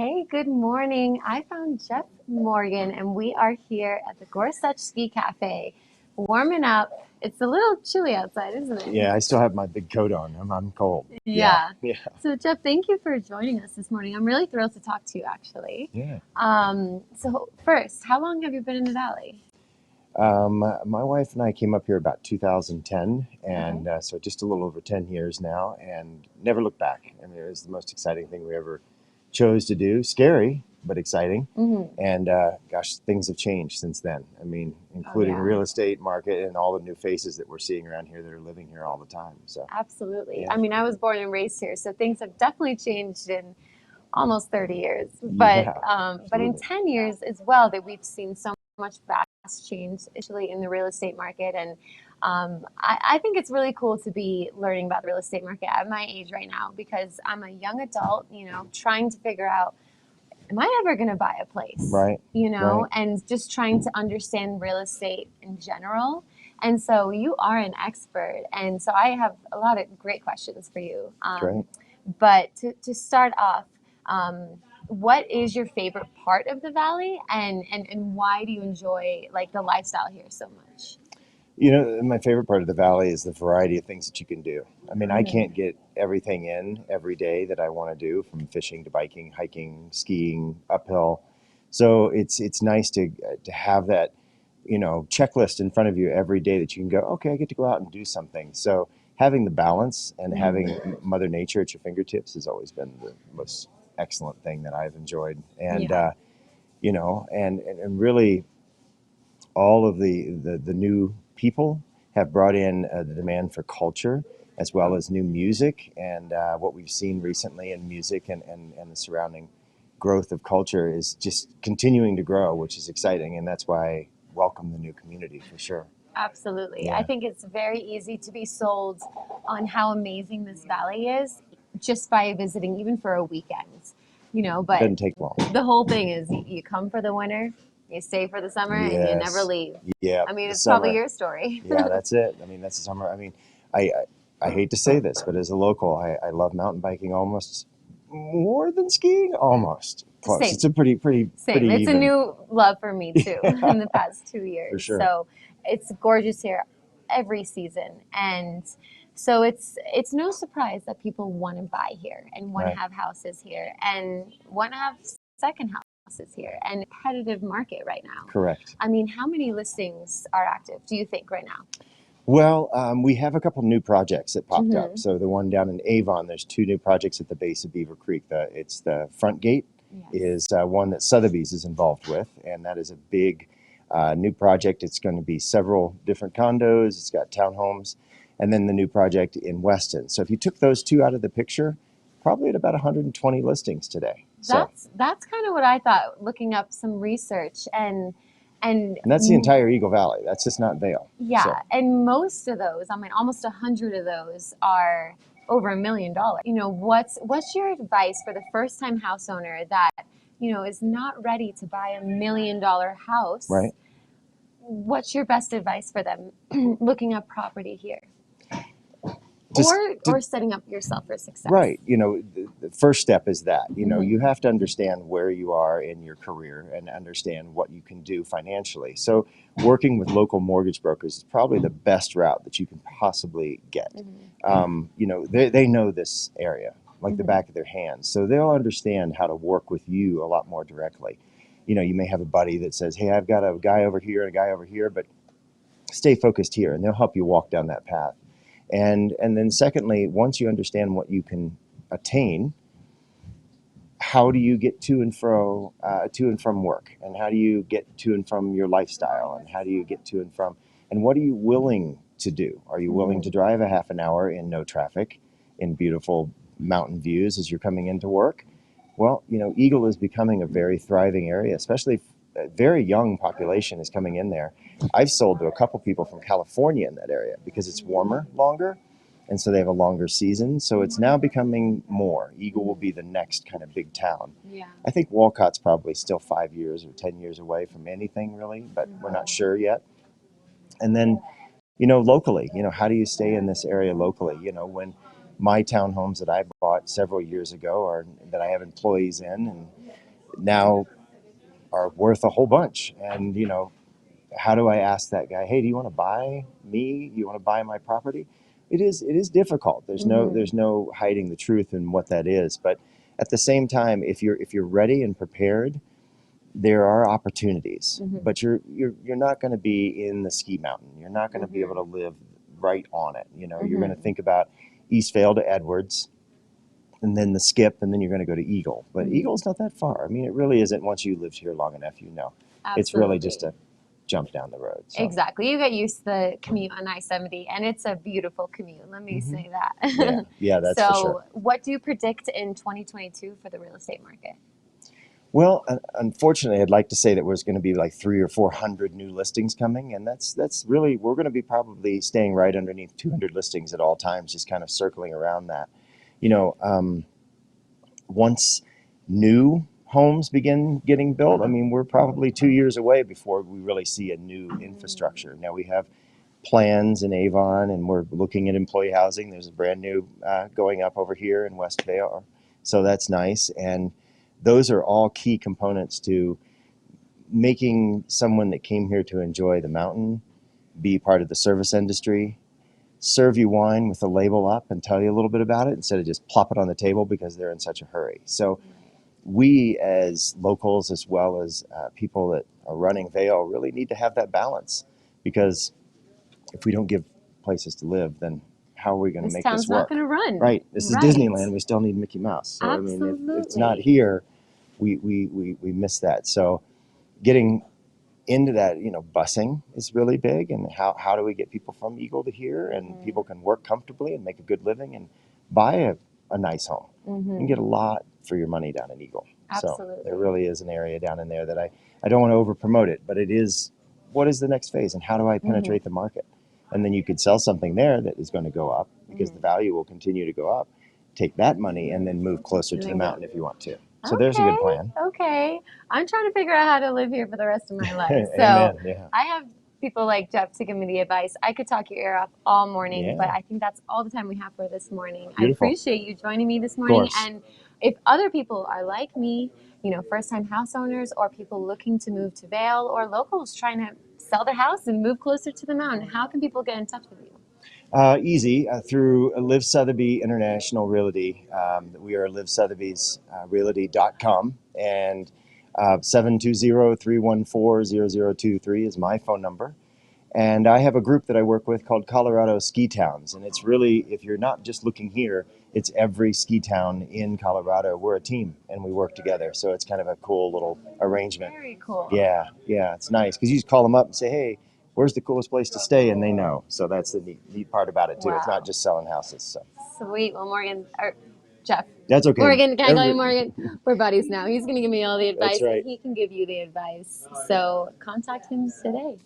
Hey, good morning. I found Jeff Morgan, and we are here at the Gorsuch Ski Cafe, warming up. It's a little chilly outside, isn't it? Yeah, I still have my big coat on. I'm cold. Yeah, Yeah. yeah, So, Jeff, thank you for joining us this morning. I'm really thrilled to talk to you, actually. yeah. So first, how long have you been in the Valley? My wife and I came up here about 2010, Okay. and so just a little over 10 years now, and never looked back. I mean, it was the most exciting thing we ever chose to do. Scary, but exciting. Hmm. And gosh, things have changed since then. I mean, Oh, including yeah. real estate market and all the new faces that we're seeing around here that are living here all the time. So, Absolutely. yeah, I mean, I was born and raised here, so things have definitely changed in almost 30 years. yeah, But in absolutely. 10 years as well, that we've seen so much vast change, especially in the real estate market. And I think it's really cool to be learning about the real estate market at my age right now because I'm a young adult, trying to figure out, am I ever going to buy a place? Right, right. And just trying to understand real estate in general. And so you are an expert. And so I have a lot of great questions for you. Great. But to start off, um, what is your favorite part of the valley, and why do you enjoy like the lifestyle here so much? You know, my favorite part of the valley is the variety of things that you can do. I mean, I Hmm. can't get everything in every day that I want to do, from fishing to biking, hiking, skiing, uphill. So it's nice to have that, checklist in front of you every day that you can go, okay, I get to go out and do something. So having the balance and Hmm. having Mother Nature at your fingertips has always been the most excellent thing that I've enjoyed. And Yeah. and really all of the new people have brought in the demand for culture as well as new music. And what we've seen recently in music and the surrounding growth of culture is just continuing to grow, which is exciting. And that's why I welcome the new community for sure. Absolutely. I Yeah, think it's very easy to be sold on how amazing this valley is just by visiting, even for a weekend, but doesn't take long. the whole thing is you come for the winter, you stay for the summer, and you never Yes. leave. Yeah, I mean, the it's probably summer. your story. Yeah, that's it. I mean, that's the summer. I mean, I, I hate to say this, but as a local, I love mountain biking almost more than skiing. Almost close. It's Same. a pretty Same. It's a even. new love for me too Yeah, in the past two for years. sure. So it's gorgeous here every season. And so it's no surprise that people want to buy here and want to Right. have houses here and want to have second houses here and competitive market right now. Correct. I mean, how many listings are active, do you think, right now? Well, we have a couple new projects that popped up. Mm-hmm. So the one down in Avon, there's two new projects at the base of Beaver Creek. It's the front gate Yes. is one that Sotheby's is involved with, and that is a big new project. It's going to be several different condos. It's got townhomes, and then the new project in Weston. So if you took those two out of the picture, probably at about 120 listings today. So, That's kind of what I thought looking up some research and and that's the entire Eagle Valley. That's just not Vail. So, yeah, and most of those, I mean, almost 100 of those are over $1 million. What's your advice for the first time house owner that is not ready to buy $1 million house? right. What's your best advice for them looking up property here, Just or setting up yourself for success? Right. The first step is that, Hmm. you have to understand where you are in your career and understand what you can do financially. So, working with local mortgage brokers is probably the best route that you can possibly get. Hmm. They know this area like the Hmm. back of their hands. So, they'll understand how to work with you a lot more directly. You may have a buddy that says, hey, I've got a guy over here and a guy over here, but stay focused here, and they'll help you walk down that path. And then secondly, once you understand what you can attain, how do you get to and from work, and how do you get to and from your lifestyle, and how do you get to and from, and what are you willing to do? Are you willing to Hmm. drive a half an hour in no traffic, in beautiful mountain views as you're coming into work? Well, Eagle is becoming a very thriving area, especially a very young population is coming in there. I've sold to a couple people from California in that area because it's warmer longer, and so they have a longer season. So it's now becoming more. Eagle will be the next kind of big town. Yeah. I think Walcott's probably still 5 years or 10 years away from anything really, but we're not sure yet. And then, locally, how do you stay in this area locally? When my townhomes that I bought several years ago, or that I have employees in, and now are worth a whole bunch. And, you know, how do I ask that guy, hey, do you want to buy me? Do you want to buy my property? It is difficult. There's no hiding the truth in what that is. But at the same time, if you're ready and prepared, there are opportunities. But you're not going to be in the ski mountain. You're not going to be able to live right on it. You know, you're going to think about Eastvale to Edwards, and then the Skip, and then you're going to go to Eagle. But Eagle's not that far. I mean, it really isn't. Once you lived here long enough, you know. Absolutely. It's really just a jump down the road. So. Exactly. You get used to the commute on I-70, and it's a beautiful commute. Let me say that. Yeah, that's so for sure. What do you predict in 2022 for the real estate market? Well, unfortunately, I'd like to say that there's going to be like 300 or 400 new listings coming, and that's really, we're going to be probably staying right underneath 200 listings at all times, just kind of circling around that. You know, once new homes begin getting built, I mean, we're probably 2 years away before we really see a new infrastructure. Now we have plans in Avon, and we're looking at employee housing. There's a brand new going up over here in West Vale, so that's nice. And those are all key components to making someone that came here to enjoy the mountain be part of the service industry, serve you wine with a label up and tell you a little bit about it instead of just plop it on the table because they're in such a hurry. So we as locals, as well as people that are running Vail, really need to have that balance, because if we don't give places to live, then how are we going to make this work? This town's not going to run. Right. This is Disneyland. We still need Mickey Mouse. So Absolutely. I mean, if it's not here, we miss that. So getting into that, you know, busing is really big, and how do we get people from Eagle to here, and people can work comfortably and make a good living and buy a nice home. You can get a lot for your money down in Eagle. Absolutely. So there really is an area down in there that I don't want to over promote it, but it is, what is the next phase and how do I penetrate the market? And then you could sell something there that is going to go up because the value will continue to go up. Take that money and then move closer to the mountain if you want to. So there's a good plan. Okay. I'm trying to figure out how to live here for the rest of my life. So Amen. Yeah. I have people like Jeff to give me the advice. I could talk your ear off all morning, but I think that's all the time we have for this morning. Beautiful. I appreciate you joining me this morning. And if other people are like me, you know, first-time house owners or people looking to move to Vail, or locals trying to sell their house and move closer to the mountain, how can people get in touch with you? Easy, through LIV Sotheby International Realty. We are LIV Sotheby's realty.com, and 720-314-0023 is my phone number. And I have a group that I work with called Colorado Ski Towns, and it's really, if you're not just looking here, it's every ski town in Colorado. We're a team and we work together, so it's kind of a cool little arrangement. Very cool. Yeah, it's nice because you just call them up and say, hey, where's the coolest place to stay? And they know. So that's the neat part about it, too. Wow. It's not just selling houses. So sweet. Well, Morgan, or Jeff. That's okay. Morgan, can I call you Morgan? We're buddies now. He's going to give me all the advice. That's right. And he can give you the advice. So contact him today.